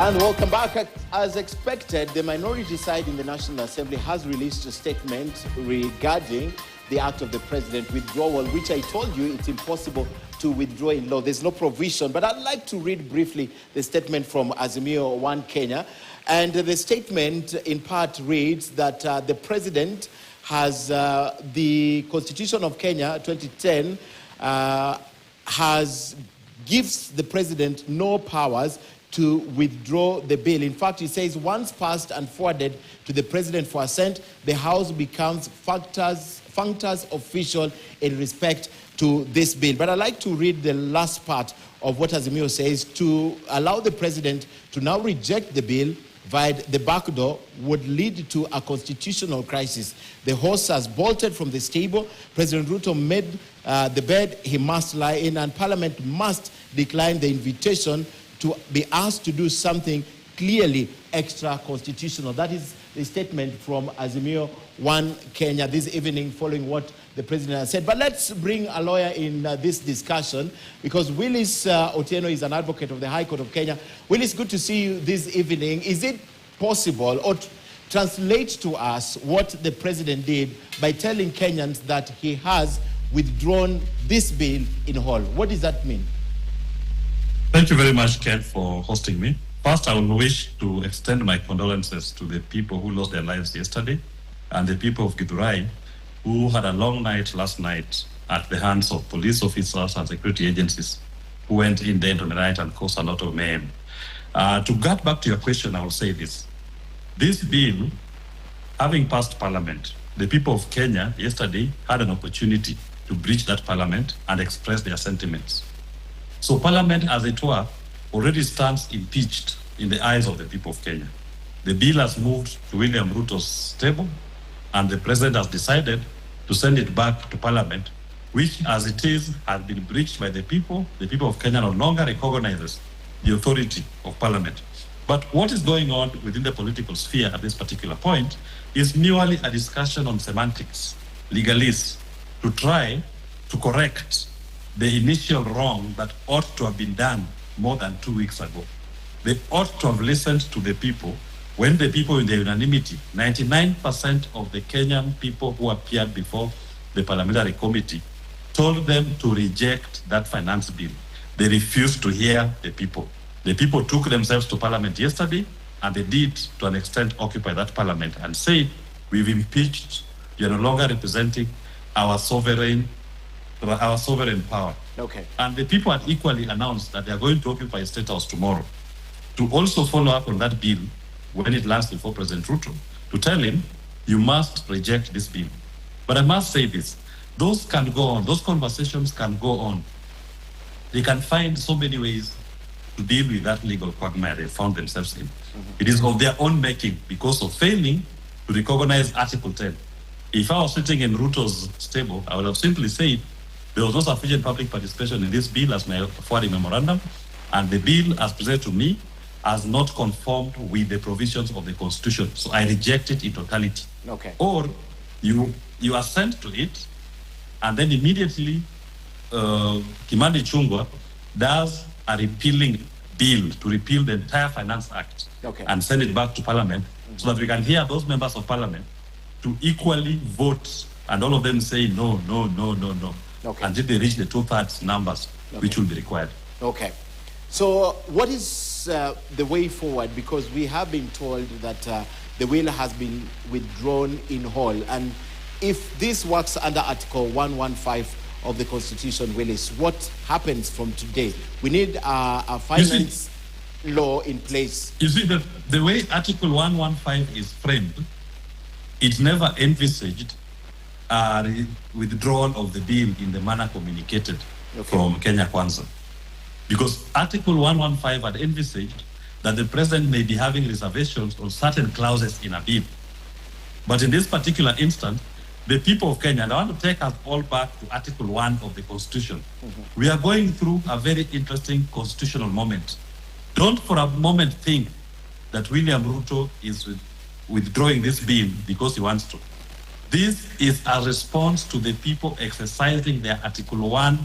And welcome back. As expected, the minority side in the National Assembly has released a statement regarding the act of the president withdrawal, which I told you it's impossible to withdraw in law. There's no provision. But I'd like to read briefly the statement from Azimio One Kenya. And the statement in part reads that the president has, the Constitution of Kenya 2010 gives the president no powers to withdraw the bill. In fact, it says once passed and forwarded to the president for assent, the House becomes functus official in respect to this bill. But I'd like to read the last part of what Azimio says. To allow the president to now reject the bill via the back door would lead to a constitutional crisis. The horse has bolted from the stable. President Ruto made the bed he must lie in, and Parliament must decline the invitation to be asked to do something clearly extra-constitutional. That is the statement from Azimio One Kenya this evening, following what the president has said. But let's bring a lawyer in this discussion, because Willis Otieno is an advocate of the High Court of Kenya. Willis, good to see you this evening. Is it possible, or translate to us what the president did by telling Kenyans that he has withdrawn this bill in whole? What does that mean? Thank you very much, Ken, for hosting me. First, I would wish to extend my condolences to the people who lost their lives yesterday and the people of Githurai who had a long night last night at the hands of police officers and security agencies who went in there into the night and caused a lot of mayhem. To get back to your question, I will say this. This bill, having passed Parliament, the people of Kenya yesterday had an opportunity to breach that Parliament and express their sentiments. So Parliament, as it were, already stands impeached in the eyes of the people of Kenya. The bill has moved to William Ruto's table, and the president has decided to send it back to Parliament, which, as it is, has been breached by the people. The people of Kenya no longer recognizes the authority of Parliament. But what is going on within the political sphere at this particular point is merely a discussion on semantics, legalese, to try to correct the initial wrong that ought to have been done more than 2 weeks ago. They ought to have listened to the people when the people in the unanimity, 99% of the Kenyan people who appeared before the Parliamentary Committee, told them to reject that finance bill. They refused to hear the people. The people took themselves to Parliament yesterday, and they did, to an extent, occupy that Parliament and say, we've impeached, you're no longer representing our sovereign power. Okay. And the people had equally announced that they are going to occupy State House tomorrow to also follow up on that bill when it lands before President Ruto, to tell him, you must reject this bill. But I must say this, those can go on, those conversations can go on. They can find so many ways to deal with that legal quagmire they found themselves in. It is of their own making because of failing to recognize Article 10. If I was sitting in Ruto's stable, I would have simply said, there was no sufficient public participation in this bill as my forwarding memorandum, and the bill as presented to me has not conformed with the provisions of the Constitution. So I reject it in totality. Okay. Or you assent to it, and then immediately Kimani Chungwa does a repealing bill to repeal the entire Finance Act, okay, and send it back to Parliament, so that we can hear those members of Parliament to equally vote, and all of them say no, no, no, no, no. Okay. Until they reach the 2/3 numbers, okay, which will be required. Okay. So what is the way forward? Because we have been told that the bill has been withdrawn in whole. And if this works under Article 115 of the Constitution, Willis, what happens from today? We need a finance law in place. You see, the way Article 115 is framed, it never envisaged withdrawal of the bill in the manner communicated, okay, from Kenya Kwanza. Because Article 115 had envisaged that the president may be having reservations on certain clauses in a bill. But in this particular instance, the people of Kenya, and I want to take us all back to Article 1 of the Constitution. We are going through a very interesting constitutional moment. Don't for a moment think that William Ruto is withdrawing this bill because he wants to. This is a response to the people exercising their Article 1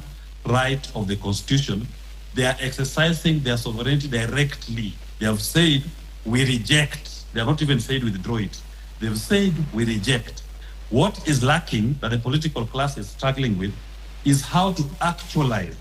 right of the Constitution. They are exercising their sovereignty directly They have said, we reject. They have not even said withdraw it. They've said, we reject. What is lacking that the political class is struggling with is how to actualize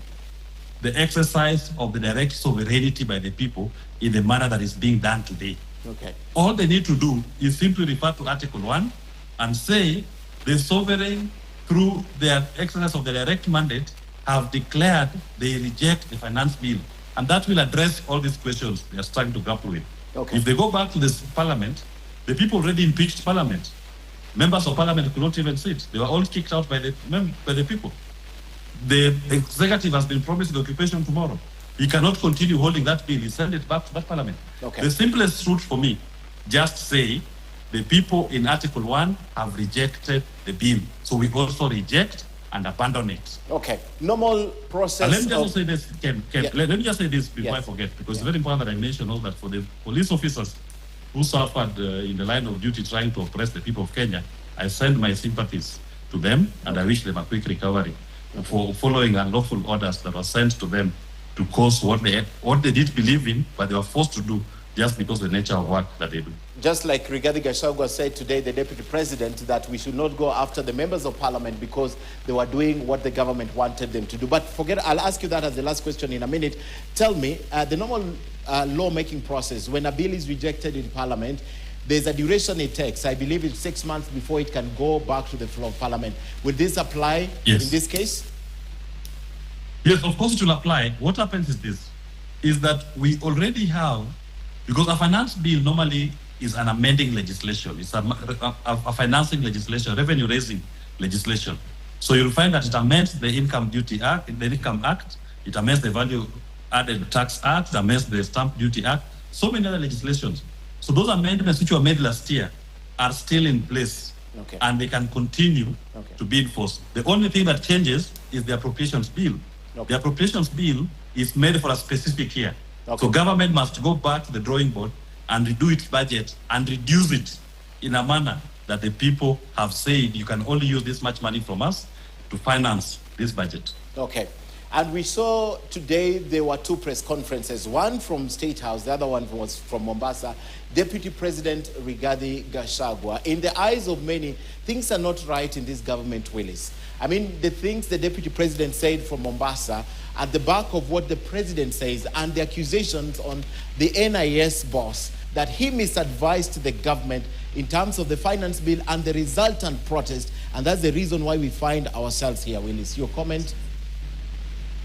the exercise of the direct sovereignty by the people in the manner that is being done today. Okay. All they need to do is simply refer to Article 1 and say the sovereign, through their exercise of the direct mandate, have declared they reject the finance bill. And that will address all these questions they are starting to grapple with. Okay. If they go back to this parliament, the people already impeached parliament. Members of parliament could not even sit. They were all kicked out by the people. The executive has been promised the occupation tomorrow. He cannot continue holding that bill. He sent it back to that parliament. Okay. The simplest route for me, just say the people in Article 1 have rejected the bill. So we also reject and abandon it. Okay. Normal process. And let me just say this, Ken, Yeah. let me just say this before Yes. I forget, because it's very important that I mention all that for the police officers who suffered in the line of duty trying to oppress the people of Kenya. I send my sympathies to them, and I wish them a quick recovery for following unlawful orders that were sent to them to cause what they did believe in, but they were forced to do just because of the nature of work that they do. Just like Rigathi Gachagua said today, the deputy president, that we should not go after the members of parliament because they were doing what the government wanted them to do. But forget, I'll ask you that as the last question in a minute. Tell me, the normal lawmaking process, when a bill is rejected in parliament, there's a duration it takes. I believe it's 6 months before it can go back to the floor of parliament. Would this apply Yes. in this case? Yes, of course it will apply. What happens is this, is that we already have, because a finance bill normally is an amending legislation. It's a financing legislation, revenue raising legislation. So you'll find that it amends the Income Duty Act, the Income Act, it amends the Value Added Tax Act, it amends the Stamp Duty Act, so many other legislations. So those amendments which were made last year are still in place. Okay. And they can continue Okay. to be enforced. The only thing that changes is the appropriations bill. Okay. The appropriations bill is made for a specific year. Okay. So government must go back to the drawing board and redo its budget and reduce it in a manner that the people have said you can only use this much money from us to finance this budget. Okay. And we saw today there were two press conferences, one from State House, the other one was from Mombasa. Deputy President Rigathi Gachagua. In the eyes of many, things are not right in this government, Willis. I mean, the things the Deputy President said from Mombasa at the back of what the President says and the accusations on the NIS boss that he misadvised the government in terms of the finance bill and the resultant protest. And that's the reason why we find ourselves here, Willis. Your comment?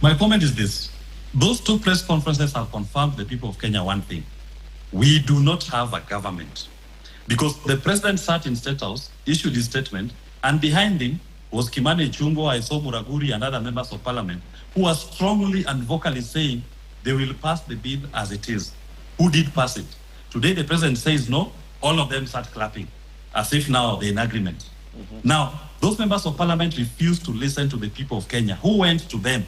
My comment is this. Those two press conferences have confirmed the people of Kenya one thing. We do not have a government. Because the president sat in State House, issued his statement, and behind him was Kimani Ichung'wah, Aiso Muraguri, and other members of parliament who are strongly and vocally saying they will pass the bill as it is. Who did pass it? Today the president says no, all of them start clapping, as if now they're in agreement. Now, those members of parliament refused to listen to the people of Kenya, who went to them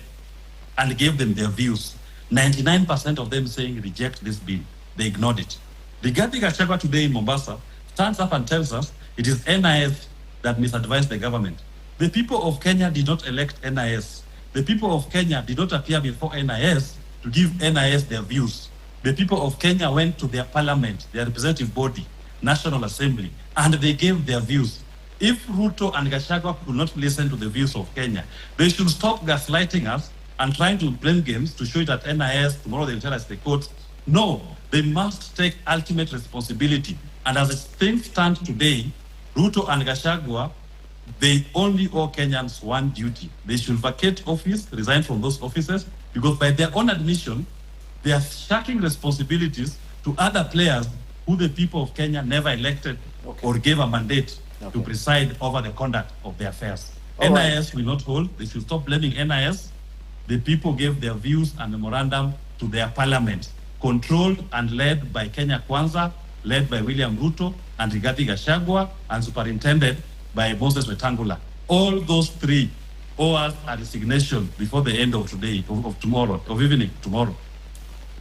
and gave them their views. 99% of them saying reject this bill. They ignored it. Rigathi Gachagua today in Mombasa stands up and tells us it is NIS that misadvised the government. The people of Kenya did not elect NIS. The people of Kenya did not appear before NIS to give NIS their views. The people of Kenya went to their parliament, their representative body, National Assembly, and they gave their views. If Ruto and Gachagua could not listen to the views of Kenya, they should stop gaslighting us and trying to blame games to show it at NIS, tomorrow they'll tell us the courts. No, they must take ultimate responsibility. And as things stand today, Ruto and Gachagua, they only owe Kenyans one duty. They should vacate office, resign from those offices, because by their own admission, they are shirking responsibilities to other players who the people of Kenya never elected or gave a mandate to preside over the conduct of their affairs. NIS will not hold. They should stop blaming NIS. The people gave their views and memorandum to their parliament, controlled and led by Kenya Kwanza, led by William Ruto and Rigathi Gachagua, and superintended by Moses Wetangula. All those three owe us a resignation before the end of today, of tomorrow, of evening tomorrow.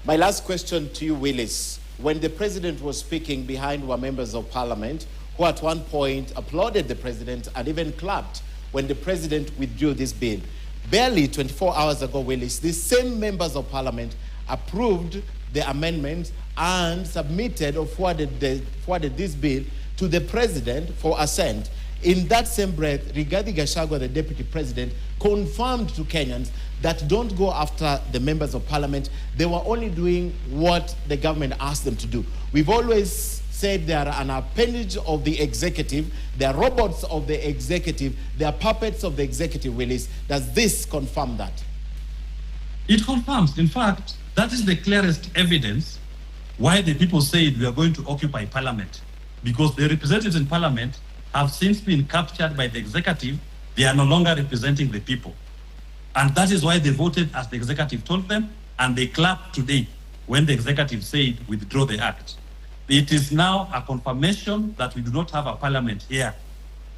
My last question to you, Willis. When the president was speaking, behind were members of parliament who at one point applauded the president and even clapped when the president withdrew this bill. Barely 24 hours ago, Willis, these same members of parliament approved the amendment and submitted or forwarded this bill to the president for assent. In that same breath, Rigathi Gachagua, the deputy president, confirmed to Kenyans that don't go after the members of parliament. They were only doing what the government asked them to do. We've always said they are an appendage of the executive, they are robots of the executive, they are puppets of the executive, Willis. Does this confirm that? It confirms. In fact, that is the clearest evidence why the people said we are going to occupy parliament. Because the representatives in parliament have since been captured by the executive. They are no longer representing the people. And that is why they voted as the executive told them, and they clapped today when the executive said withdraw the act. It is now a confirmation that we do not have a parliament here.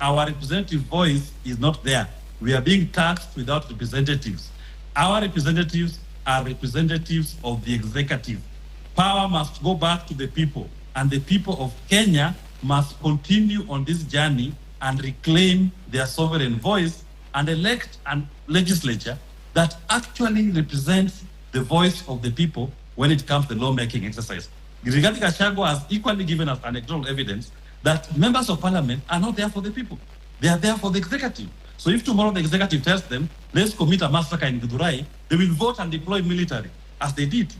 Our representative voice is not there. We are being taxed without representatives. Our representatives are representatives of the executive. Power must go back to the people, and the people of Kenya must continue on this journey and reclaim their sovereign voice and elect a legislature that actually represents the voice of the people when it comes to the lawmaking exercise. Rigathi Gachagua has equally given us anecdotal evidence that members of parliament are not there for the people. They are there for the executive. So if tomorrow the executive tells them, let's commit a massacre in Githurai, they will vote and deploy military, as they did.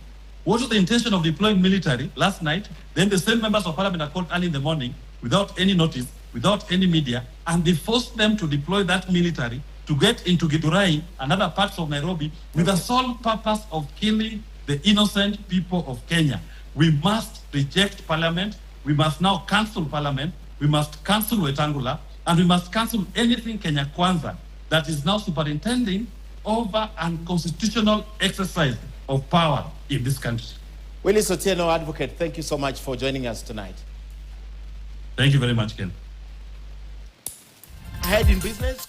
What was the intention of deploying military last night? Then the same members of parliament are called early in the morning without any notice, without any media, and they forced them to deploy that military to get into Githurai and other parts of Nairobi with the sole purpose of killing the innocent people of Kenya. We must reject parliament. We must now cancel parliament. We must cancel Wetangula, and we must cancel anything Kenya Kwanza that is now superintending over unconstitutional exercise of power in this country. Willis Otieno, advocate, thank you so much for joining us tonight. Thank you very much, Ken. Ahead in business.